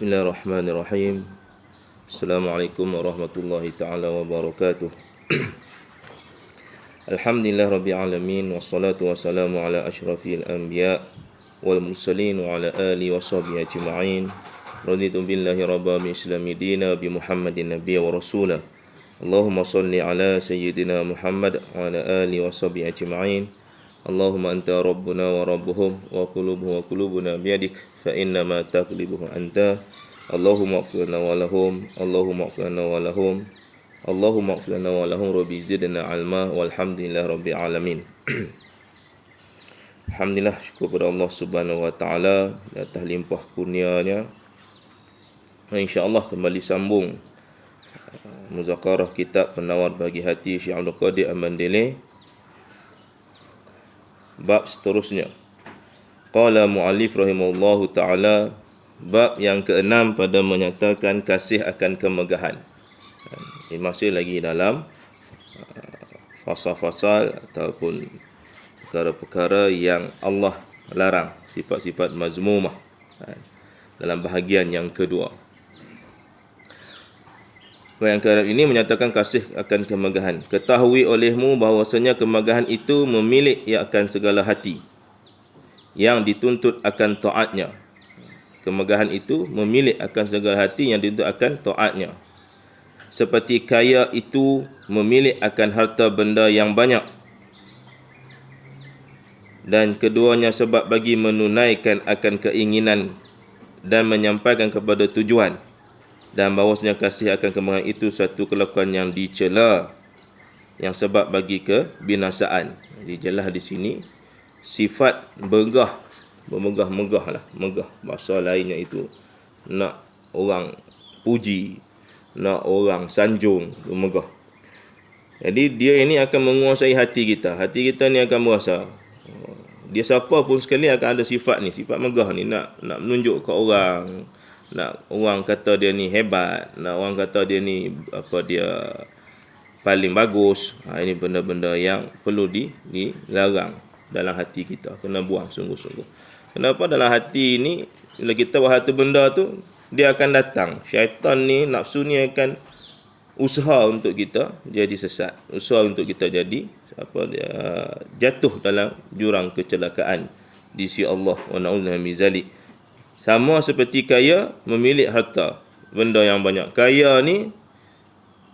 Bismillahirrahmanirrahim. Assalamualaikum warahmatullahi ta'ala wabarakatuh. Alhamdulillah rabbil alamin, wassalatu wassalamu ala asyrafil anbiya wal mursalin wa ala alihi washabihi ajma'in. Raditu billahi rabba min islami dina bi Muhammadin nabiyya wa rasula. Allahumma salli ala sayyidina Muhammad wa ala alihi washabihi ajma'in. Allahumma anta rabbuna wa rabbuhum wa qulubuna biyadik fa inna ma taqlibuhu anta. Allahumma ighfir lana wa lahum, Allahumma ighfir lana wa lahum, Allahumma ighfir lana wa lahum, rabbi zidna ilma, walhamdulillah rabbil alamin. Alhamdulillah, syukur kepada Allah Subhanahu wa taala atas limpah kurnia-Nya. Insya-Allah kembali sambung muzakarah kitab Penawar Bagi Hati Syekh Abdul Qadir Al-Mandili. Bab seterusnya. Qala mu'allif rahimahullahu ta'ala, bab yang keenam pada menyatakan kasih akan kemegahan. Ini masih lagi dalam fasal-fasal ataupun perkara-perkara yang Allah larang, sifat-sifat mazmumah, dalam bahagian yang kedua. Yang keenam ini menyatakan kasih akan kemegahan. Ketahui olehmu bahawasanya kemegahan itu memilik ia akan segala hati yang dituntut akan taatnya. Kemegahan itu memilik akan segala hati yang dituntut akan taatnya. Seperti kaya itu memilik akan harta benda yang banyak. Dan keduanya sebab bagi menunaikan akan keinginan dan menyampaikan kepada tujuan. Dan bahawasanya kasih akan kemegahan itu satu kelakuan yang dicela, yang sebab bagi kebinasaan. Dijelas di sini sifat bermegah lah, megah. Bahasa lainnya itu nak orang puji, nak orang sanjung, bermegah. Jadi dia ini akan menguasai hati kita. Hati kita ni akan merasa dia siapa pun sekali akan ada sifat ni, sifat megah ni, nak menunjuk ke orang, nak orang kata dia ni hebat, nak orang kata dia ni dia paling bagus. Ini benda-benda yang perlu dilarang dalam hati kita, kena buang sungguh-sungguh. Kenapa? Dalam hati ini bila kita buat satu benda tu, dia akan datang. Syaitan ni, nafsu ni akan usaha untuk kita jadi sesat, usaha untuk kita jadi jatuh dalam jurang kecelakaan di sisi Allah, wa na'udzubillahi min zalik. Sama seperti kaya memiliki harta benda yang banyak. Kaya ni,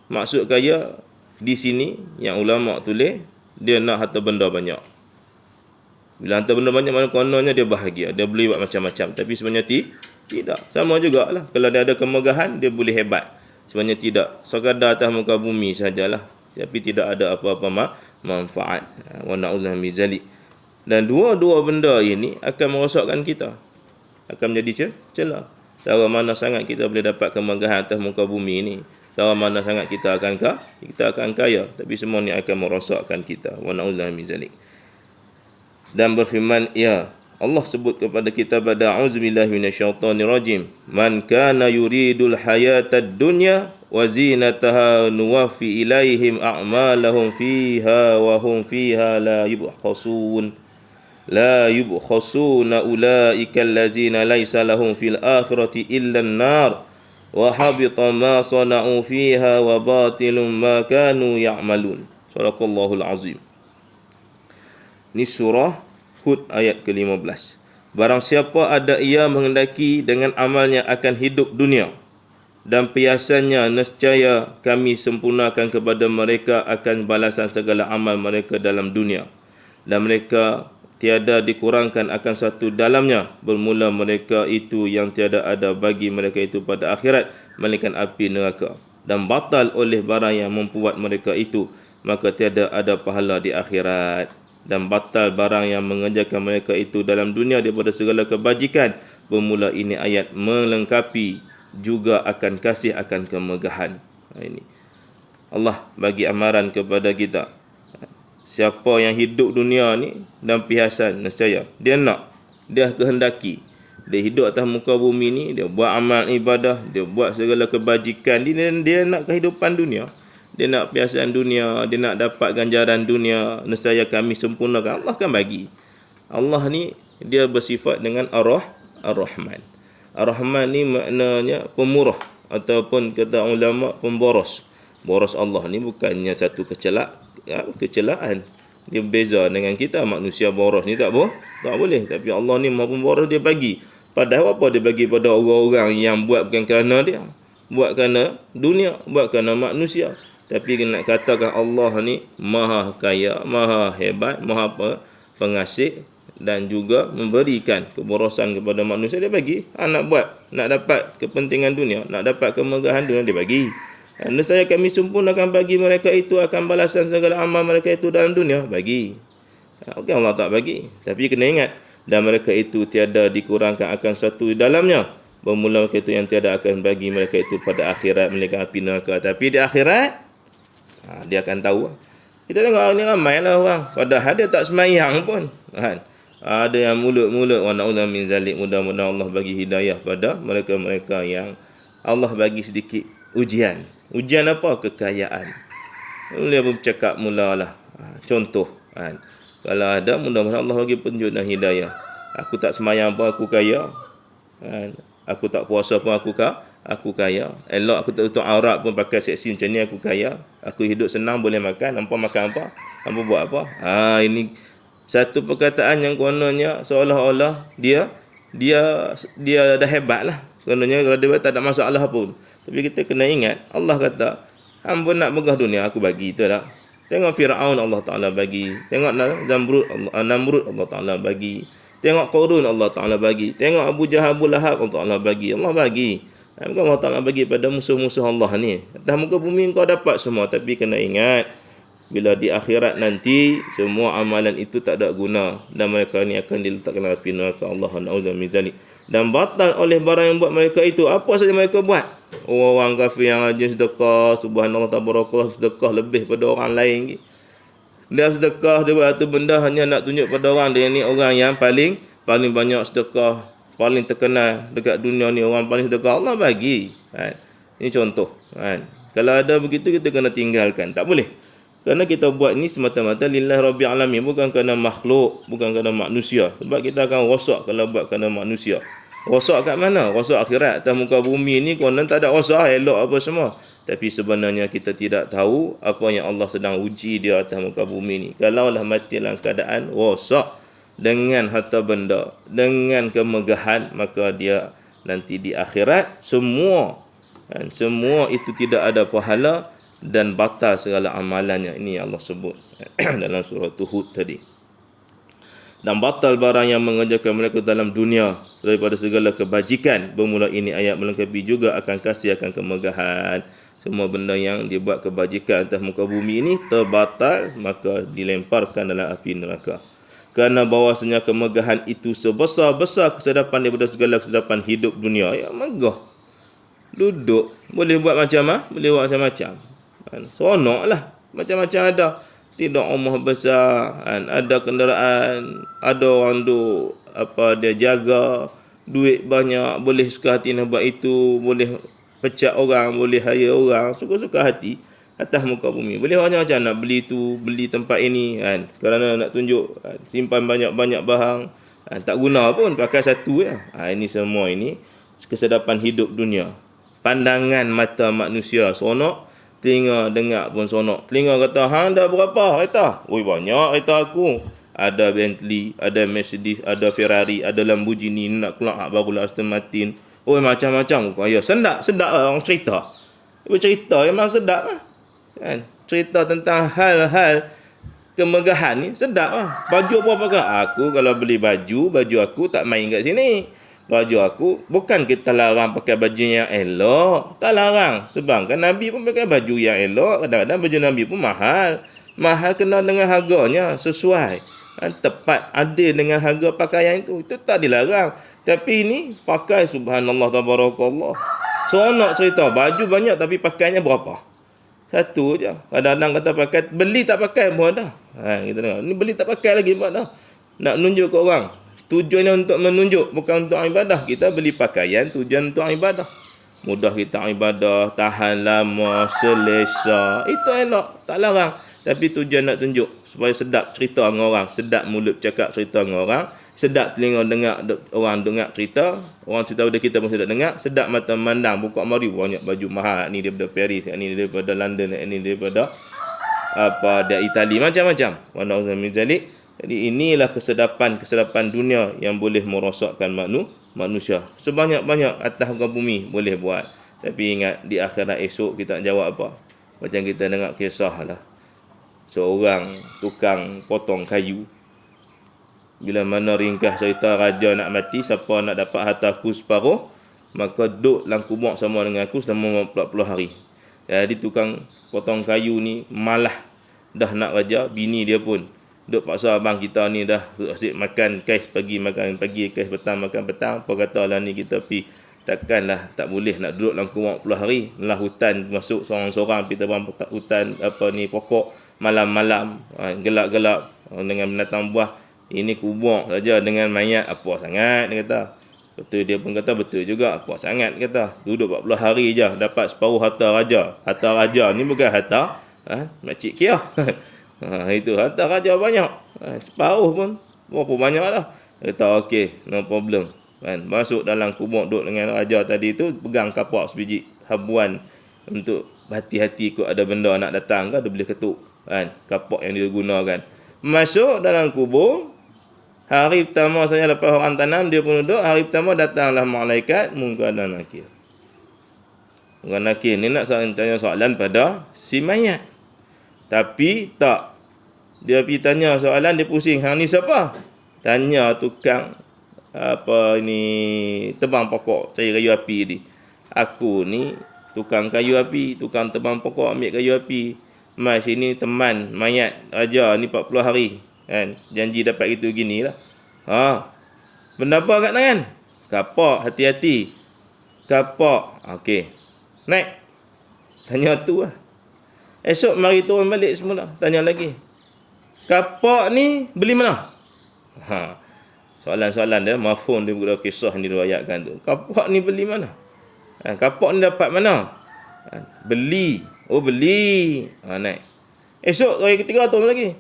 maksud kaya di sini yang ulama tulis, dia nak harta benda banyak. Bila harta benda banyak, mana kononnya dia bahagia, dia boleh buat macam-macam. Tapi sebenarnya tidak. Sama jugalah, kalau dia ada kemegahan, dia boleh hebat. Sebenarnya tidak. Sekadar atas muka bumi sajalah, tapi tidak ada apa-apa manfaat. Wa na'udzubillahi min zalik. Dan dua-dua benda ini akan merosakkan kita, akan menjadi celah. Cara mana sangat kita boleh dapat kemegahan atas muka bumi ini, cara mana sangat kita akan kaya, tapi semua ni akan merosakkan kita. Wa na'udzubillahi min zalik. Dan berfirman, ya Allah sebut kepada kita pada auzubillahi minasyaitonir rajim, man kana yuridul hayatad dunya wa zinataha nuwaffi ilaihim a'malahum fiha wa hum fiha la yubkhasuna ulaika allazina laysa lahum fil akhirati illa an-nar wa habita ma sana'u fiha wa batilun ma kanu ya'malun. Sadaqallahul azim. Ini surah Hud ayat ke-15. Barang siapa ada ia menghendaki dengan amalnya akan hidup dunia, dan piasannya nescaya kami sempurnakan kepada mereka akan balasan segala amal mereka dalam dunia, dan mereka tiada dikurangkan akan satu dalamnya, bermula mereka itu yang tiada ada bagi mereka itu pada akhirat melainkan api neraka, dan batal oleh barang yang membuat mereka itu, maka tiada ada pahala di akhirat. Dan batal barang yang mengerjakan mereka itu dalam dunia daripada segala kebajikan. Bermula ini ayat melengkapi juga akan kasih akan kemegahan. Ini Allah bagi amaran kepada kita. Siapa yang hidup dunia ni dan pihasan, nescaya dia nak, dia kehendaki, dia hidup atas muka bumi ni, dia buat amal ibadah, dia buat segala kebajikan, dia nak kehidupan dunia, dia nak piasaan dunia, dia nak dapat ganjaran dunia, nescaya kami sempurnakan. Allah kan bagi. Allah ni dia bersifat dengan Ar-Rahman. Ar-Rahman ni maknanya pemurah, ataupun kata ulama pemboros. Boros Allah ni bukannya satu kecelaan. Dia beza dengan kita manusia boros ni tak boleh. Tapi Allah ni Maha Pemboros, dia bagi. Padahal apa dia bagi pada orang-orang yang buat bukan kerana dia, buat kerana dunia, buat kerana manusia. Tapi nak katakan Allah ni maha kaya, maha hebat, maha pengasih, dan juga memberikan keborosan kepada manusia, dia bagi. Nak buat, nak dapat kepentingan dunia, nak dapat kemegahan dunia, dia bagi. Nescaya kami sempurnakan bagi mereka itu akan balasan segala amal mereka itu dalam dunia, bagi. Okey, Allah tak bagi. Tapi kena ingat, dan mereka itu tiada dikurangkan akan sesuatu di dalamnya. Bermula mereka itu yang tiada akan bagi mereka itu pada akhirat melainkan api neraka. Tapi di akhirat, dia akan tahu. Kita tengok ni ramai lah orang, padahal dia tak semayang pun. Ada yang mulut-mulut, wa na'udzu min zalik. Mudah-mudahan Allah bagi hidayah pada mereka-mereka yang Allah bagi sedikit ujian. Ujian apa? Kekayaan. Dia pun bercakap mulalah. Contoh. Kalau ada, mudah-mudahan Allah bagi petunjuk dan hidayah. Aku tak semayang pun aku kaya. Aku tak puasa pun aku kaya. Elok aku tak tutup aurat pun pakai seksi macam ni, aku kaya. Aku hidup senang, boleh makan. Hampa makan apa? Hampa buat apa? Ini satu perkataan yang kononnya seolah-olah dia dah hebat lah. Kononnya kalau dia tak ada masalah pun. Tapi kita kena ingat, Allah kata, hamba nak megah dunia, aku bagi. Itu tak? Tengok Fir'aun, Allah Ta'ala bagi. Tengok Namrud, Allah Ta'ala bagi. Tengok Qarun, Allah Ta'ala bagi. Tengok Abu Jahal, Abu Lahab, Allah Ta'ala bagi. Allah bagi. Allah Ta'ala bagi pada musuh-musuh Allah ni. Atas muka bumi kau dapat semua. Tapi kena ingat, bila di akhirat nanti, semua amalan itu tak ada guna. Dan mereka ni akan diletakkan dalam api neraka. Allah na'udzu min zalik. Dan batal oleh barang yang buat mereka itu. Apa saja mereka buat? Orang kafir yang rajin sedekah, subhanallah tabarakallah, sedekah lebih pada orang lain. Dia sedekah, dia buat satu benda hanya nak tunjuk pada orang dia ni orang yang paling banyak sedekah, paling terkenal dekat dunia ni, orang paling sedekah. Allah bagi. Ini contoh. Kalau ada begitu, kita kena tinggalkan. Tak boleh. Kerana kita buat ni semata-mata lillahi rabbil alamin, bukan kerana makhluk, bukan kerana manusia. Sebab kita akan rosak kalau buat kerana manusia. Rosak kat mana? Rosak akhirat. Atas muka bumi ni konon tak ada rosak, elok apa semua. Tapi sebenarnya kita tidak tahu apa yang Allah sedang uji dia atas muka bumi ni. Kalaulah mati dalam keadaan rosak dengan harta benda, dengan kemegahan, maka dia nanti di akhirat semua itu tidak ada pahala dan batal segala amalannya. Ini Allah sebut dalam surah Hud tadi. Dan batal barang yang mengerjakan mereka dalam dunia daripada segala kebajikan. Bermula ini ayat melengkapi juga akan kasih, akan kemegahan. Semua benda yang dibuat kebajikan atas muka bumi ini terbatal, maka dilemparkan dalam api neraka. Kerana bahawasanya kemegahan itu sebesar-besar kesedapan daripada segala kesedapan hidup dunia. Ya, megah. Duduk. Boleh buat macam boleh buat macam-macam. Seronoklah. Macam-macam ada. Tidak rumah besar, ada kenderaan, ada orang dia jaga, duit banyak, boleh suka hati nak buat itu, boleh pecat orang, boleh hire orang, suka-suka hati atas muka bumi. Boleh macam-macam nak beli tu, beli tempat ini kerana nak tunjuk simpan banyak-banyak barang, tak guna pun, pakai satu je. Ini semua ini kesedapan hidup dunia. Pandangan mata manusia seronok, telinga dengar pun sonok. Telinga kata, hang dah berapa kereta? Oi, banyak kereta aku. Ada Bentley, ada Mercedes, ada Ferrari, ada Lamborghini, nak keluar baru Aston Martin. Oi, macam-macam. Ya, sedap lah orang cerita. Bercerita memang sedap lah. Cerita tentang hal-hal kemegahan ni sedap lah. Baju apa pakai? Aku kalau beli baju aku tak main kat sini. Baju aku, bukan kita larang pakai baju yang elok. Tak larang. Sebab kan Nabi pun pakai baju yang elok. Kadang-kadang baju Nabi pun mahal. Mahal kena dengan harganya. Sesuai. Tepat, adil dengan harga pakaian itu. Itu tak dilarang. Tapi ini, pakai subhanallah tabarakallah. Seronok cerita. Baju banyak tapi pakaiannya berapa? Satu je. Kadang-kadang kata pakai, beli tak pakai pun ada. Kita dengar. Ni beli tak pakai lagi pun ada. Nak menunjuk ke orang. Tujuannya untuk menunjuk, bukan untuk ibadah. Kita beli pakaian, tujuan untuk ibadah. Mudah kita ibadah, tahan lama, selesa. Itu elok, tak larang. Tapi tujuan nak tunjuk, supaya sedap cerita dengan orang. Sedap mulut cakap cerita dengan orang. sedap telinga dengar orang dengar cerita, orang cerita pada kita pun sedap dengar, sedap mata memandang, buka mari banyak baju mahal, ni daripada Paris, ni daripada London, ni daripada dari Itali, macam-macam. Wa na'udzu min dzalik. Jadi inilah kesedapan dunia yang boleh merosakkan manusia. Sebanyak-banyak atas muka bumi boleh buat. Tapi ingat, di akhirat esok kita nak jawab apa? Macam kita dengar kisah lah. Seorang tukang potong kayu. Bila mana ringkas cerita raja nak mati, siapa nak dapat hartaku separuh, maka duduk dalam kubur sama dengan aku selama 40 hari. Jadi tukang potong kayu ni malah dah nak raja, bini dia pun duk paksa abang kita ni dah asyik makan kais pagi, makan pagi, kais petang, makan petang. Apa kata lah ni kita pergi, takkanlah tak boleh nak duduk dalam kubur 40 hari. Lah hutan masuk seorang-seorang pergi terbang hutan pokok malam-malam, gelap-gelap dengan binatang buah. Ini kubur saja dengan mayat, apa sangat, dia kata. Betul, dia pun kata betul juga, apa sangat, kata. Duduk 40 hari je dapat separuh harta raja. Harta raja ni bukan harta makcik Kia. Itu harta raja banyak. Separuh pun berapa banyak lah. Dia kata okey, no problem. Masuk dalam kubur, duduk dengan raja tadi tu, pegang kapak sebiji habuan untuk hati-hati kot ada benda nak datang ke, dia boleh ketuk kapak yang dia gunakan. Masuk dalam kubur, hari pertama saja lepas orang tanam, dia pun duduk. Hari pertama datanglah malaikat Munkar dan Nakir. Munkar Nakir ni nak tanya soalan pada si mayat. Tapi tak. Dia pergi tanya soalan, dia pusing. Hang ni siapa? Tanya tukang tebang pokok, cari kayu api ni. Aku ni tukang kayu api, tukang tebang pokok, ambil kayu api. Mai sini teman mayat raja ni 40 hari. Janji dapat gitu gini lah. Benda apa kat tangan? Kapak, hati-hati. Kapak. Okey. Naik. Tanya tu lah. Esok mari turun balik semula. Tanya lagi. Kapak ni beli mana? Soalan-soalan dia, mafhum dia budak kisah ni diriwayatkan tu. Kapak ni beli mana? Kapak ni dapat mana? Beli. Oh, beli. Naik. Esok hari ketiga turun lagi.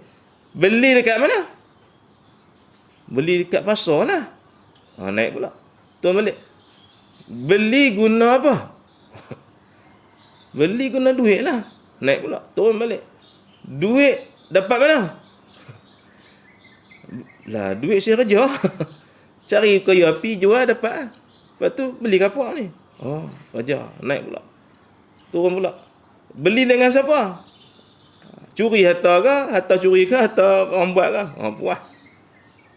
Beli dekat mana? Beli dekat pasar lah. Naik pula. Turun balik. Beli guna apa? Beli guna duit lah. Naik pula. Turun balik. Duit dapat mana? Lah, duit saya kerja. Cari kayu api, jual dapat. Lepas tu beli kapak ni. Kerja. Naik pula. Turun pula. Beli dengan siapa? Curi harta ke? Harta curi ke? Harta orang buat ke? Puas.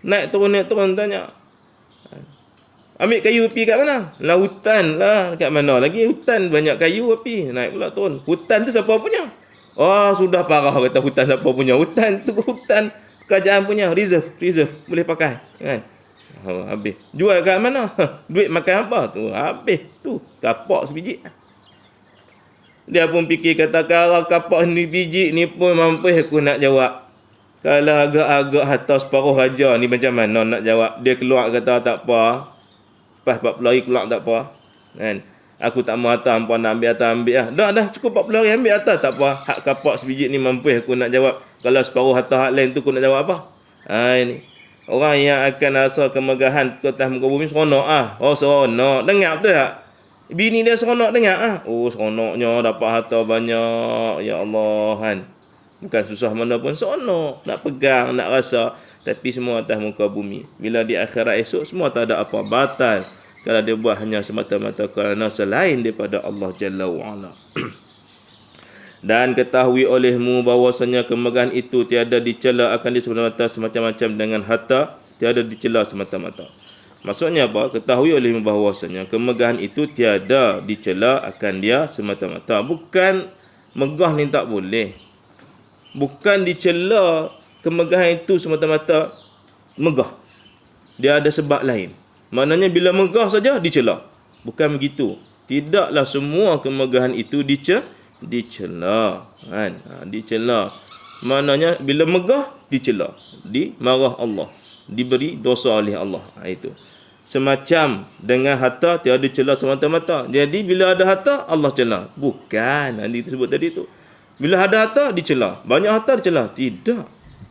Naik turun tanya. Ambil kayu api kat mana? Lah, hutan lah. Kat mana lagi? Hutan banyak kayu api. Naik pula turun. Hutan tu siapa punya? Sudah parah kata hutan siapa punya. Hutan tu hutan kerajaan punya. Reserve. Boleh pakai. Kan? Habis. Jual kat mana? Duit makan apa? Tu habis. Tu kapak sebiji. Dia pun fikir, kata kalau kapak ni biji ni pun mampu aku nak jawab. Kalau agak-agak harta separuh raja ni macam mana nak jawab? Dia keluar kata tak apa. Lepas 40 hari keluar tak apa. Kan? Aku tak mahu harta, hampa nak ambil harta, ambil lah. Dah cukup 40 hari ambil harta, tak apa. Hak kapak sebiji ni mampu aku nak jawab. Kalau separuh harta hak lain tu aku nak jawab apa? Ini. Orang yang akan rasa kemegahan ke atas muka bumi seronok ah. Seronok. Dengar betul tak? Bini dia seronok dengar ah. Seronoknya dapat harta banyak. Ya Allah kan. Bukan susah mana pun seronok. Nak pegang, nak rasa. Tapi semua atas muka bumi. Bila di akhirat esok semua tak ada apa. Batal. Kalau dia buat hanya semata-mata kerana selain daripada Allah Jalla wa'ala. Dan ketahui olehmu bahawasanya kemegahan itu tiada dicela akan dia semata-mata semacam-macam dengan harta. Tiada dicela semata-mata. Maksudnya apa? Ketahui olehmu bahawasanya kemegahan itu tiada dicela akan dia semata-mata. Bukan megah ni tak boleh. Bukan dicela kemegahan itu semata-mata megah. Dia ada sebab lain. Maknanya bila megah saja dicela. Bukan begitu. Tidaklah semua kemegahan itu dicela. Kan? Dicela. Maknanya bila megah dicela. Dimarah Allah. Diberi dosa oleh Allah. Itu. Semacam dengan harta tiada dicela semata-mata. Jadi bila ada harta Allah cela. Bukan. Nanti disebut tadi tu. Bila ada harta dicela. Banyak harta dicela. Tidak.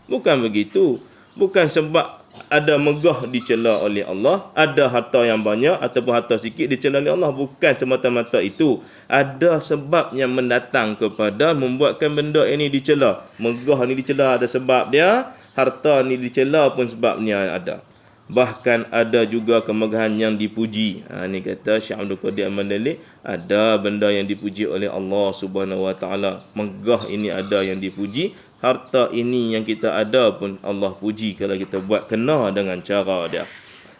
Bukan begitu. Bukan sebab ada megah dicela oleh Allah, ada harta yang banyak ataupun harta sikit dicela oleh Allah. Bukan semata-mata itu. Ada sebab yang mendatang kepada membuatkan benda ini dicela. Megah ni dicela ada sebab dia, harta ni dicela pun sebabnya ada. Bahkan ada juga kemegahan yang dipuji. Ni kata Syekh Abdul Qadir Al-Mandali, ada benda yang dipuji oleh Allah Subhanahu Wa Taala. Megah ini ada yang dipuji, harta ini yang kita ada pun Allah puji kalau kita buat kena dengan cara dia.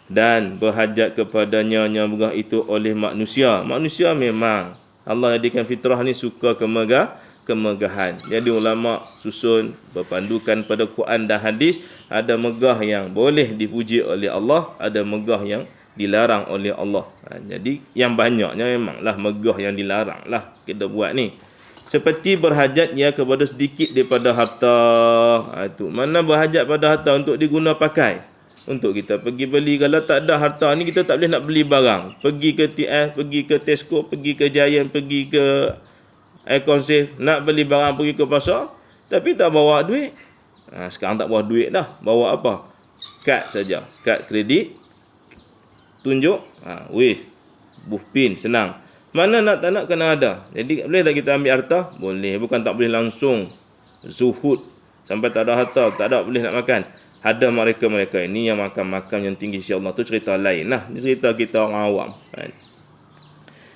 Dan berhajat kepadanya yang megah itu oleh manusia. Manusia memang Allah jadikan fitrah ni suka kemegahan. Jadi ulama susun berpandukan pada Quran dan hadis, ada megah yang boleh dipuji oleh Allah, ada megah yang dilarang oleh Allah. Jadi yang banyaknya memanglah megah yang dilarang lah kita buat ni. Seperti berhajat ya kepada sedikit daripada harta. Itu mana berhajat pada harta untuk diguna pakai, untuk kita pergi beli. Kalau tak ada harta ni kita tak boleh nak beli barang. Pergi ke TS, pergi ke Tesco, pergi ke Giant, pergi ke Icon Safe, nak beli barang pergi ke pasar tapi tak bawa duit. Sekarang tak bawa duit dah. Bawa apa? Kad saja. Kad kredit. Tunjuk. Buhpin, senang. Mana nak tak nak kena ada. Jadi boleh tak kita ambil harta? Boleh. Bukan tak boleh langsung zuhud sampai tak ada harta, tak ada boleh nak makan. Ada mereka-mereka ini yang makan-makan yang tinggi sisi Allah tu cerita lain lah. Ini cerita kita orang awam kan.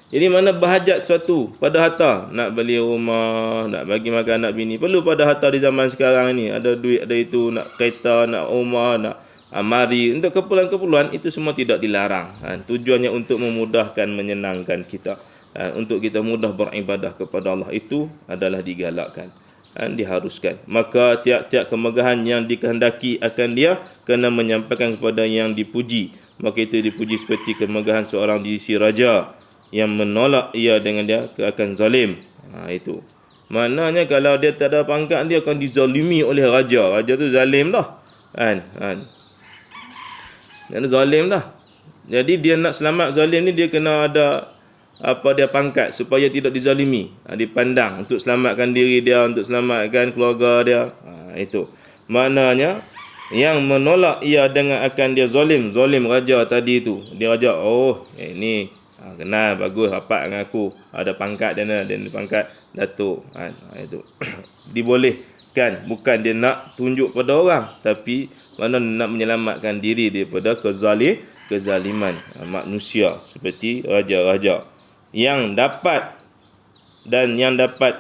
Jadi mana berhajat sesuatu pada harta, nak beli rumah, nak bagi makan anak bini, perlu pada harta di zaman sekarang ni. Ada duit, ada itu, nak kereta, nak rumah, nak amari, untuk keperluan-keperluan itu semua tidak dilarang. Tujuannya untuk memudahkan, menyenangkan kita, untuk kita mudah beribadah kepada Allah, itu adalah digalakkan, diharuskan. Maka tiap-tiap kemegahan yang dikehendaki akan dia kena menyampaikan kepada yang dipuji. Maka itu dipuji seperti kemegahan seorang di sisi raja yang menolak ia dengan dia akan zalim. Itu maknanya kalau dia tak ada pangkat, dia akan dizalimi oleh raja. Raja tu zalim dah kan. Dia zalim dah. Jadi dia nak selamat zalim ni, dia kena ada dia pangkat supaya tidak dizalimi. Dipandang untuk selamatkan diri dia, untuk selamatkan keluarga dia. Itu maknanya yang menolak ia dengan akan dia zalim raja tadi tu. Dia raja, ni kenal, bagus, rapat dengan aku, ada pangkat dia pangkat datuk. Itu dibolehkan, bukan dia nak tunjuk pada orang, tapi mana nak menyelamatkan diri daripada kezaliman manusia seperti raja-raja yang dapat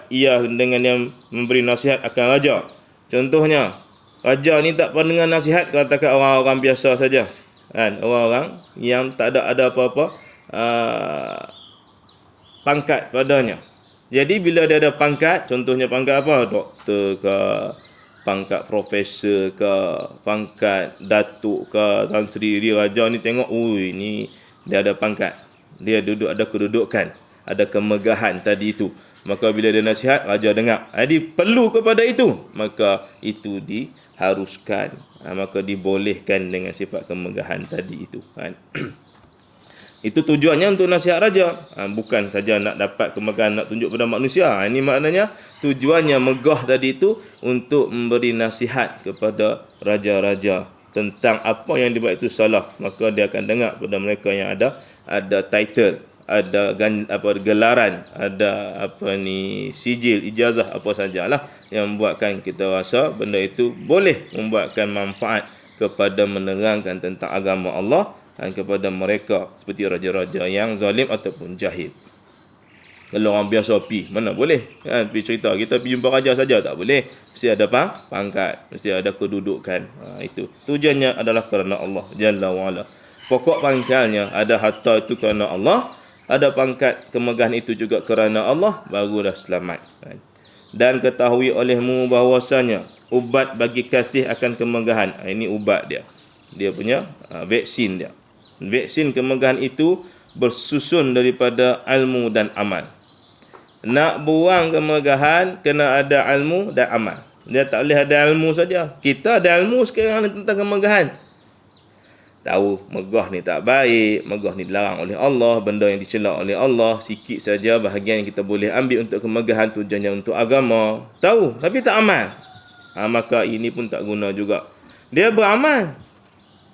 ia dengan yang memberi nasihat akan raja. Contohnya raja ni tak pernah dengar nasihat kalau takat orang-orang biasa saja kan, orang-orang yang tak ada apa-apa pangkat padanya. Jadi bila dia ada pangkat, contohnya pangkat apa? Doktor ke, pangkat profesor ke, pangkat datuk ke, Tan Sri, dia raja ni tengok, ni dia ada pangkat, dia duduk ada kedudukan, ada kemegahan tadi itu. Maka bila dia nasihat, raja dengar. Jadi perlu kepada itu, maka itu diharuskan, maka dibolehkan dengan sifat kemegahan tadi itu kan. Itu tujuannya untuk nasihat raja. Bukan saja nak dapat kemegahan, nak tunjuk pada manusia. Ini maknanya tujuannya megah tadi itu untuk memberi nasihat kepada raja-raja tentang apa yang dibuat itu salah. Maka dia akan dengar pada mereka yang ada title, ada gelaran, ada sijil, ijazah, apa sajalah yang membuatkan kita rasa benda itu boleh membuatkan manfaat kepada menerangkan tentang agama Allah kepada mereka seperti raja-raja yang zalim ataupun jahil. Kalau orang biasa mana boleh kan, pergi cerita, kita pergi jumpa raja saja tak boleh, mesti ada pangkat, mesti ada kedudukan. Itu tujuannya adalah kerana Allah Jalla wa'ala. Pokok pangkalnya ada harta itu kerana Allah, ada pangkat kemegahan itu juga kerana Allah, barulah selamat. Dan ketahui olehmu bahawasanya ubat bagi kasih akan kemegahan. Ini ubat dia punya vaksin dia. Vaksin kemegahan itu bersusun daripada ilmu dan amal. Nak buang kemegahan, kena ada ilmu dan amal. Dia tak boleh ada ilmu saja. Kita ada ilmu sekarang tentang kemegahan. Tahu megah ni tak baik, megah ni dilarang oleh Allah, benda yang dicela oleh Allah. Sikit saja bahagian yang kita boleh ambil untuk kemegahan, tujuannya untuk agama. Tahu, tapi tak amal. Maka ini pun tak guna juga. Dia beramal,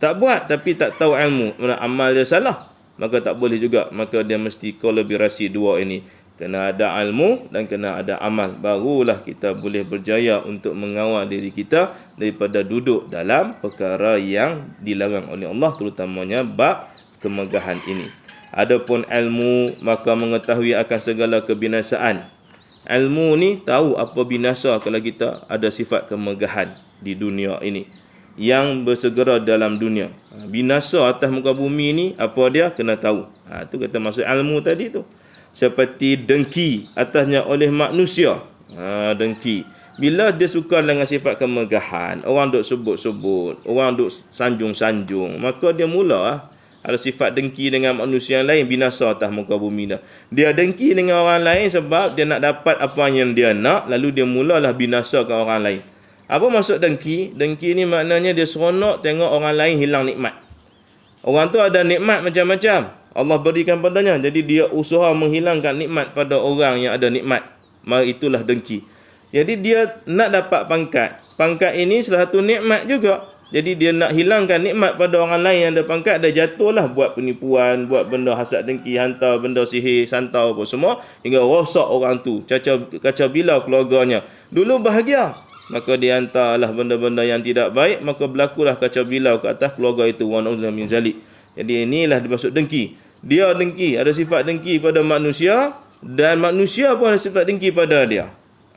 Tak buat tapi tak tahu ilmu, amal dia salah, maka tak boleh juga. Maka dia mesti kolaborasi dua ini. Kena ada ilmu dan kena ada amal. Barulah kita boleh berjaya untuk mengawal diri kita daripada duduk dalam perkara yang dilarang oleh Allah, terutamanya bab kemegahan ini. Adapun ilmu, maka mengetahui akan segala kebinasaan. Ilmu ni tahu apa binasa kalau kita ada sifat kemegahan di dunia ini, yang bersegera dalam dunia. Binasa atas muka bumi ni apa dia kena tahu. Tu kata maksud ilmu tadi tu. Seperti dengki atasnya oleh manusia. Dengki. Bila dia suka dengan sifat kemegahan, orang duk sebut-sebut, orang duk sanjung-sanjung, maka dia mula ada sifat dengki dengan manusia yang lain, binasa atas muka bumi dah. Dia dengki dengan orang lain sebab dia nak dapat apa yang dia nak, lalu dia mulalah binasa ke orang lain. Apa maksud dengki? Dengki ni maknanya dia seronok tengok orang lain hilang nikmat. Orang tu ada nikmat macam-macam, Allah berikan padanya, jadi dia usaha menghilangkan nikmat pada orang yang ada nikmat. Maka itulah dengki. Jadi dia nak dapat pangkat. Pangkat ini salah satu nikmat juga. Jadi dia nak hilangkan nikmat pada orang lain yang ada pangkat, dia jatuhlah buat penipuan, buat benda hasad dengki, hantar benda sihir, santau apa semua, hingga rosak orang tu, kacau bilau keluarganya. Dulu bahagia, maka dia hantarlah benda-benda yang tidak baik, maka berlakulah kacau bilau ke atas keluarga itu. Wa na'udzubillah min zalik. Jadi inilah dimaksud dengki. Dia dengki, ada sifat dengki pada manusia, dan manusia pun ada sifat dengki pada dia.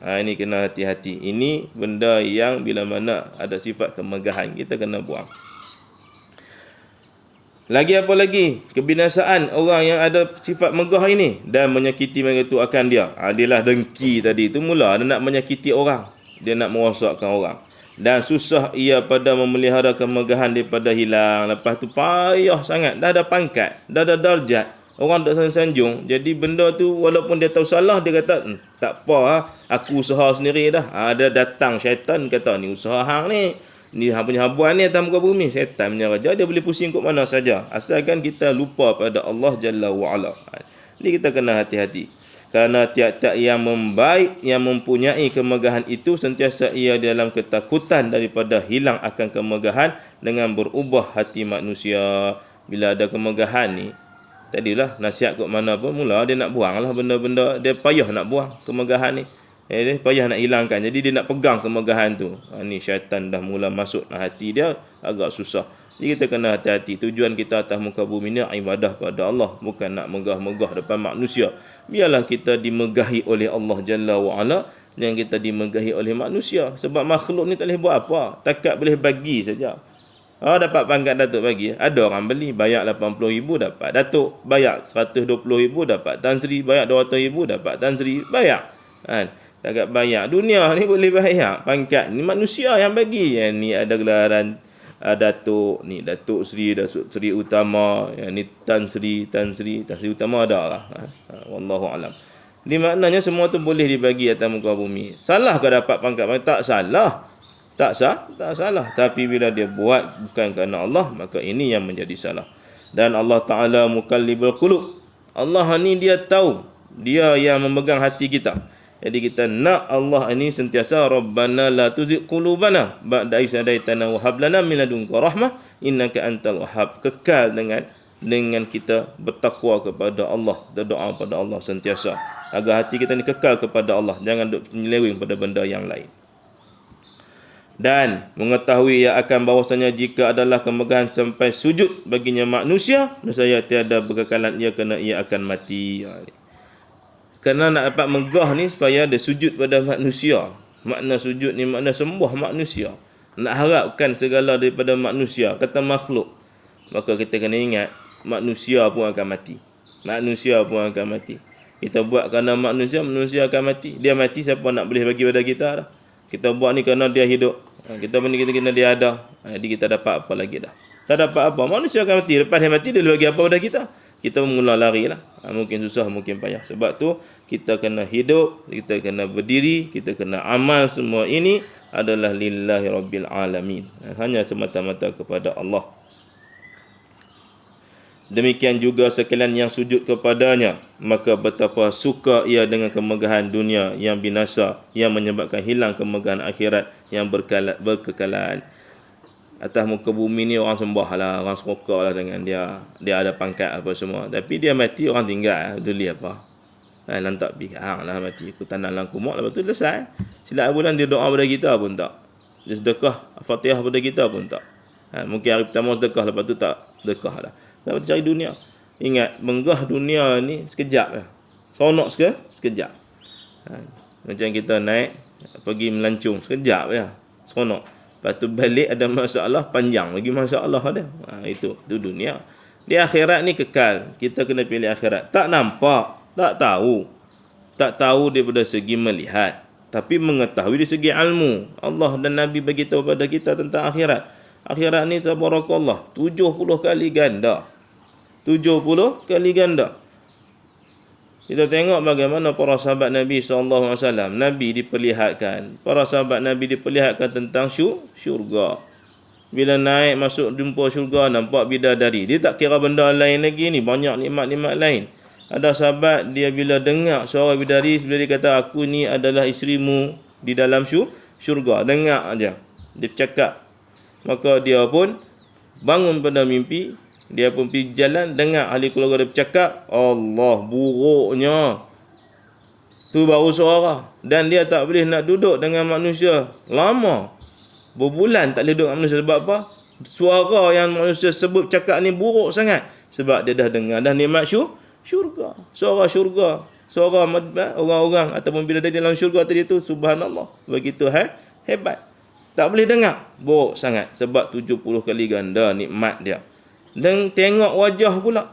Ini kena hati-hati. Ini benda yang bila mana ada sifat kemegahan, kita kena buang. Lagi apa lagi? Kebinasaan orang yang ada sifat megah ini dan menyakiti mereka itu akan dia. Dialah dengki tadi. Itu mula dia nak menyakiti orang. Dia nak merosakkan orang. Dan susah ia pada memelihara kemegahan daripada hilang. Lepas tu payah sangat. Dah ada pangkat, dah ada darjat. Orang tak sanjung. Jadi benda tu walaupun dia tahu salah, dia kata tak apa, aku usaha sendiri dah. Dia datang syaitan kata ni usaha hang ni hang punya habuan ni atas muka bumi. Syaitan punya raja, dia boleh pusing kat mana saja, asalkan kita lupa pada Allah Jalla wa'ala. Jadi kita kena hati-hati. Kerana tiap-tiap yang membaik, yang mempunyai kemegahan itu, sentiasa ia dalam ketakutan daripada hilang akan kemegahan dengan berubah hati manusia. Bila ada kemegahan ni, tadilah nasihat kat mana pun, mula dia nak buang lah benda-benda, dia payah nak buang kemegahan ni. Dia payah nak hilangkan, jadi dia nak pegang kemegahan tu. Ni syaitan dah mula masuk hati dia, agak susah. Jadi kita kena hati-hati. Tujuan kita atas muka bumi ni ibadah pada Allah, bukan nak megah-megah depan manusia. Biarlah kita dimegahi oleh Allah Jalla wa'ala, yang kita dimegahi oleh manusia. Sebab makhluk ni tak boleh buat apa, takat boleh bagi saja. Dapat pangkat Datuk bagi. Ada orang beli, bayar 80,000 dapat Datuk, bayar 120,000 dapat Tan Sri, bayar 200,000 dapat Tan Sri, bayar. Takat bayar. Dunia ni boleh bayar. Pangkat ni manusia yang bagi. Yang ni ada gelaran Datuk, ni Datuk Sri, Datuk Sri Utama, yang ni Tan Sri Utama ada lah. Wallahu alam. Di maknanya semua tu boleh dibagi atas muka bumi. Salah ke dapat pangkat? Tak salah. Tak salah. Tapi bila dia buat bukan kerana Allah, maka ini yang menjadi salah. Dan Allah Ta'ala mukallibul qulub. Allah ni dia tahu. Dia yang memegang hati kita. Jadi kita nak Allah ini sentiasa Rabbana la tuzigh qulubana ba'da idh hadaitana wa hab lana min ladunka rahmah innaka antal wahhab. Kekal dengan kita bertakwa kepada Allah, berdoa pada Allah sentiasa agar hati kita ni kekal kepada Allah, jangan duk menyeleweng pada benda yang lain. Dan mengetahui ia akan bahwasanya jika adalah kemegahan sampai sujud baginya manusia, nescaya tiada berkekalan ia, kerana ia akan mati. Kerana nak dapat megah ni supaya dia sujud pada manusia. Makna sujud ni makna sembah manusia. Nak harapkan segala daripada manusia, kata makhluk. Maka kita kena ingat, manusia pun akan mati. Manusia pun akan mati. Kita buat kerana manusia akan mati. Dia mati, siapa nak boleh bagi pada kita dah. Kita buat ni kerana dia hidup. Kita benda kita kena dia ada. Jadi kita dapat apa lagi dah? Tak dapat apa. Manusia akan mati. Lepas dia mati, dia bagi apa pada kita? Kita mula lari lah. Mungkin susah, mungkin payah. Sebab tu kita kena hidup, kita kena berdiri, kita kena amal. Semua ini adalah lillahi rabbil alamin. Hanya semata-mata kepada Allah. Demikian juga sekalian yang sujud kepadanya, maka betapa suka ia dengan kemegahan dunia yang binasa, yang menyebabkan hilang kemegahan akhirat yang berkekalan. atas muka bumi ni orang sembah lah, orang seroka lah dengan dia. Dia ada pangkat apa semua. Tapi dia mati orang tinggal. Peduli apa? Lantak pergi hang lah mati. Aku tanam dalam kumuk. Lepas tu selesai. Silap bulan dia doa pada kita pun tak. Dia sedekah Fatihah pada kita pun tak. Mungkin hari pertama sedekah. Lepas tu tak sedekah lah. Lepas tu cari dunia. Ingat, menggah dunia ni sekejap lah. Seronok sekejap. Macam kita naik, pergi melancung. Sekejap ya. Seronok. Lepas tu balik ada masalah panjang. Lagi masalah ada. Itu dunia. Di akhirat ni kekal. Kita kena pilih akhirat. Tak nampak. Tak tahu. Tak tahu daripada segi melihat. Tapi mengetahui dari segi ilmu. Allah dan Nabi beritahu pada kita tentang akhirat. Akhirat ni tabarakallah 70 kali ganda. 70 kali ganda. Kita tengok bagaimana para sahabat Nabi SAW. Nabi diperlihatkan. Para sahabat Nabi diperlihatkan tentang syurga. Bila naik masuk jumpa syurga, nampak bidadari. Dia tak kira benda lain lagi ni. Banyak nikmat-nikmat lain. Ada sahabat dia bila dengar suara bidadari, bila dia kata aku ni adalah isterimu di dalam syurga. Dengar aja. Dia bercakap. Maka dia pun bangun pada mimpi. Dia pun pergi jalan, dengar ahli keluarga dia bercakap, Allah, buruknya. Tu baru suara. Dan dia tak boleh nak duduk dengan manusia lama. Berbulan tak boleh duduk dengan manusia. Sebab apa? Suara yang manusia sebut cakap ni buruk sangat. Sebab dia dah dengar, dah nikmat syurga. Suara syurga. Suara orang-orang ataupun bila dia dalam syurga tadi tu, subhanallah. Begitu hebat. Tak boleh dengar. Buruk sangat. Sebab 70 kali ganda nikmat dia. Dan tengok wajah pula.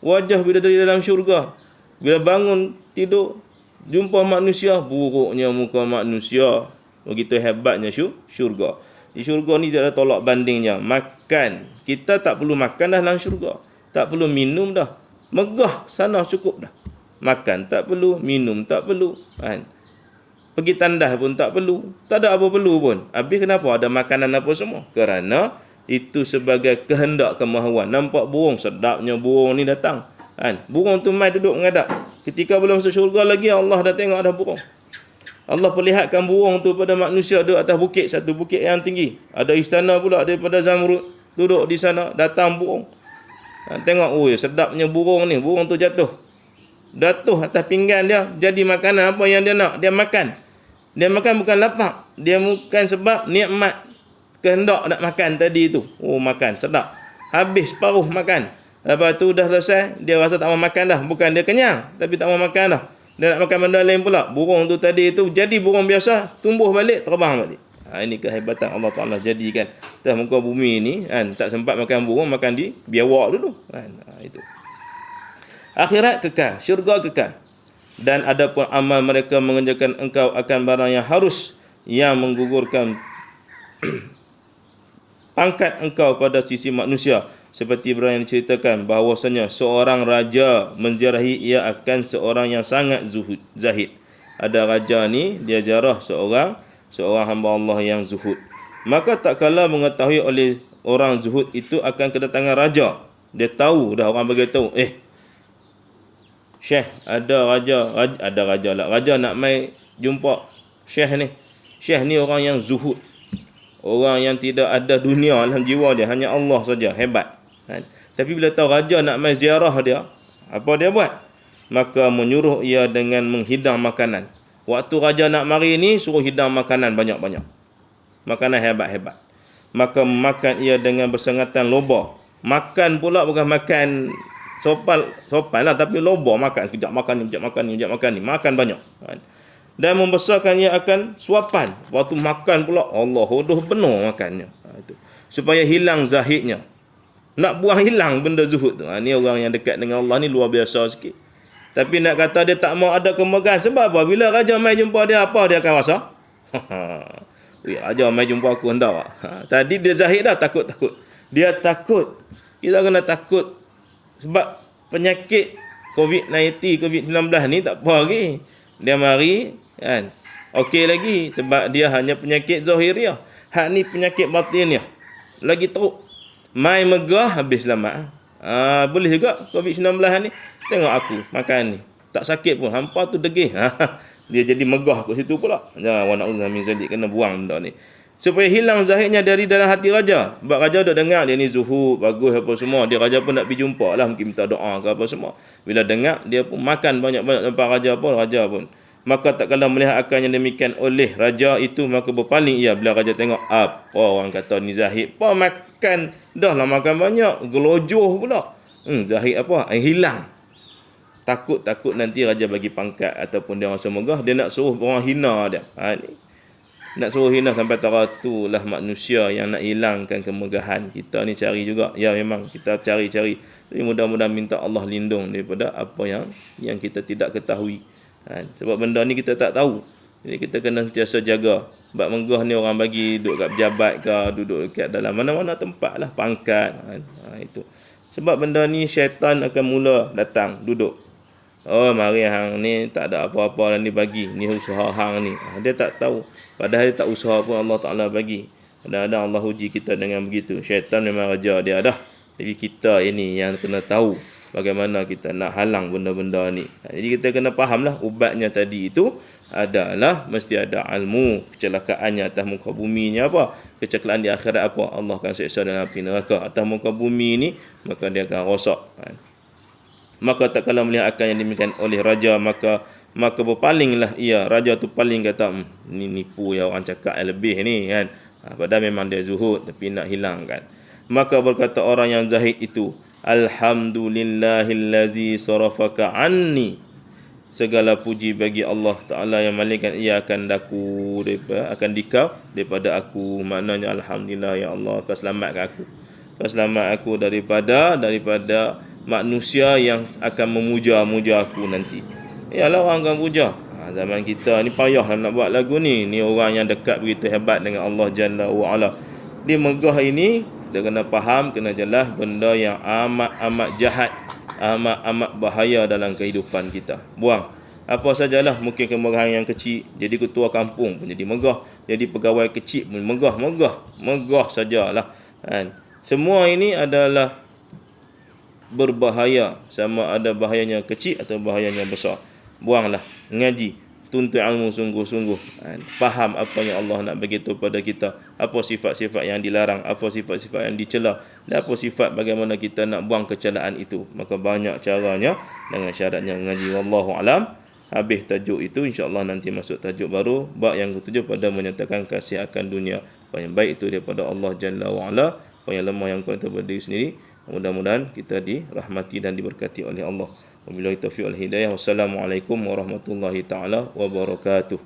Wajah bila dari dalam syurga. Bila bangun tidur, jumpa manusia, buruknya muka manusia. Begitu hebatnya syurga. Di syurga ni dia ada tolak bandingnya. Makan. Kita tak perlu makan dah dalam syurga. Tak perlu minum dah. Megah sana cukup dah. Makan tak perlu, minum tak perlu. Pergi tandas pun tak perlu. Tak ada apa perlu pun. Habis kenapa ada makanan apa semua? Kerana itu sebagai kehendak kemahuan. Nampak burung, sedapnya burung ni datang. Burung tu mai duduk mengadap. Ketika belum masuk syurga lagi, Allah dah tengok ada burung. Allah perlihatkan burung tu pada manusia duduk atas bukit, satu bukit yang tinggi. Ada istana pula daripada Zamrud. Duduk di sana, datang burung. Tengok, sedapnya burung ni. Burung tu jatuh. Jatuh atas pinggan dia, jadi makanan apa yang dia nak. Dia makan. Dia makan bukan lapar. Dia makan sebab nikmat. Kehendak nak makan tadi tu. Makan, sedap. Habis paruh makan. Lepas tu dah selesai, dia rasa tak mau makan dah. Bukan dia kenyang, tapi tak mau makan dah. Dia nak makan benda lain pula. Burung tu tadi tu jadi burung biasa, tumbuh balik, terbang balik. Ini kehebatan Allah Ta'ala jadikan. Atas muka bumi ni, tak sempat makan burung, makan di biawak dulu. Itu. Akhirat kekal, syurga kekal. Dan ada pun amal mereka mengerjakan engkau akan barang yang harus, yang menggugurkan pangkat engkau pada sisi manusia. Seperti Ibrahim diceritakan bahawasanya seorang raja menziarahi ia akan seorang yang sangat zahid. Ada raja ni, dia ziarah seorang hamba Allah yang zuhud. Maka tak kala mengetahui oleh orang zuhud itu akan kedatangan raja. Dia tahu dah, orang beritahu, Syekh, ada raja lah. Raja nak mai jumpa Syekh ni. Syekh ni orang yang zuhud. Orang yang tidak ada dunia dalam jiwa dia. Hanya Allah saja. Hebat. Tapi bila tahu raja nak mai ziarah dia, apa dia buat? Maka menyuruh ia dengan menghidang makanan. Waktu raja nak mari ni, suruh hidang makanan banyak-banyak. Makanan hebat-hebat. Maka makan ia dengan bersengatan loba. Makan pula bukan makan sopan lah, tapi loba makan. Kejap makan ni, kejap makan ni, kejap makan ni. Makan banyak. Dan membesarkan ia akan suapan. Waktu makan pula, Allah hodoh penuh makannya. Itu. Supaya hilang zahidnya. Nak buang hilang benda zuhud tu. Ni orang yang dekat dengan Allah ni luar biasa sikit. Tapi nak kata dia tak mau ada kemegahan. Sebab apa? Bila raja mai jumpa dia, apa dia akan rasa? Raja mai jumpa aku hendak. Tadi dia zahid dah, takut-takut. Dia takut. Kita kena takut. Sebab penyakit COVID-19, COVID-19 ni tak apa lagi. Dia mari, okey lagi. Sebab dia hanya penyakit zahiriah. Hak ni penyakit batiniah. Lagi teruk. Mai megah, habis selamat. Boleh juga COVID-19 ni. Tengok aku makan ni. Tak sakit pun. Hampa tu degih. Dia jadi megah kat situ pula. Wa na'udzubillah min zalik. Kena buang benda ni. supaya hilang zahidnya dari dalam hati raja. Sebab raja duk dengar dia ni zuhud, bagus apa semua. Dia raja pun nak pergi jumpa lah, mungkin minta doa ke apa semua. Bila dengar, dia pun makan banyak-banyak tempat raja pun. Maka tak kala melihat akan yang demikian oleh raja itu, maka berpaling ia bila raja tengok apa orang kata ni zahid. Apa makan, dah lah makan banyak, gelojoh pula. Zahid apa? Hilang. Takut nanti raja bagi pangkat ataupun dia rasa megah, dia nak suruh orang hina dia. Ni nak suruh hina sampai tu lah manusia yang nak hilangkan kemegahan. Kita ni cari juga. Ya memang kita cari-cari. Tapi mudah-mudahan minta Allah lindung daripada apa yang kita tidak ketahui. Sebab benda ni kita tak tahu. Jadi kita kena sentiasa jaga. Sebab megah ni orang bagi duduk kat pejabat ke, duduk kat dalam mana-mana tempat lah, pangkat. Itu. Sebab benda ni syaitan akan mula datang, duduk. Oh, mari hang ni tak ada apa-apa yang dibagi. Ni usaha hang ni. Dia tak tahu. Padahal dia tak usaha pun Allah Ta'ala bagi. Kadang-kadang Allah uji kita dengan begitu. Syaitan memang raja dia dah. Jadi kita ini yang kena tahu bagaimana kita nak halang benda-benda ni. Jadi kita kena fahamlah ubatnya tadi itu adalah mesti ada ilmu. Kecelakaannya atas muka bumi ni apa? Kecelakaan di akhirat apa? Allah akan seksa dalam api neraka. Atas muka bumi ni maka dia akan rosak. Maka tak kala melihat akan yang demikian oleh raja, maka berpalinglah ia. Raja tu paling kata, ni nipu ya orang cakap lebih ni kan. Padahal memang dia zuhud tapi nak hilangkan. Maka berkata orang yang zahid itu, alhamdulillahillazi sarafaka anni. Segala puji bagi Allah Ta'ala yang malaikat ia akan dikau daripada aku. Maknanya alhamdulillah ya Allah, kau selamatkan aku. Kau selamat aku daripada manusia yang akan memuja aku nanti. Yalah orang akan puja. Zaman kita ni payah nak buat lagu ni. Ni orang yang dekat begitu hebat dengan Allah Jalla wa'ala. Dia megah ini, dia kena faham, kena jelas benda yang amat jahat, amat bahaya dalam kehidupan kita. Buang. Apa sajalah, mungkin kemegahan yang kecil, jadi ketua kampung pun jadi megah, jadi pegawai kecil pun megah sajalah. Semua ini adalah berbahaya, sama ada bahayanya kecil atau bahayanya besar. Buanglah, ngaji, tuntut ilmu sungguh-sungguh. Faham apa yang Allah nak bagi tahu pada kita, apa sifat-sifat yang dilarang, apa sifat-sifat yang dicela, dan apa sifat bagaimana kita nak buang kecelaan itu. Maka banyak caranya dengan syaratnya mengaji. Wallahu alam. Habis tajuk itu, insya-Allah nanti masuk tajuk baru, bab yang ketujuh pada menyatakan kasih akan dunia. Apa yang baik itu daripada Allah Jalla wa Ala, apa yang lemah yang kurang daripada diri sendiri. Mudah-mudahan kita dirahmati dan diberkati oleh Allah. Wabillahi taufiq wal hidayah. Wassalamualaikum warahmatullahi taala wabarakatuh.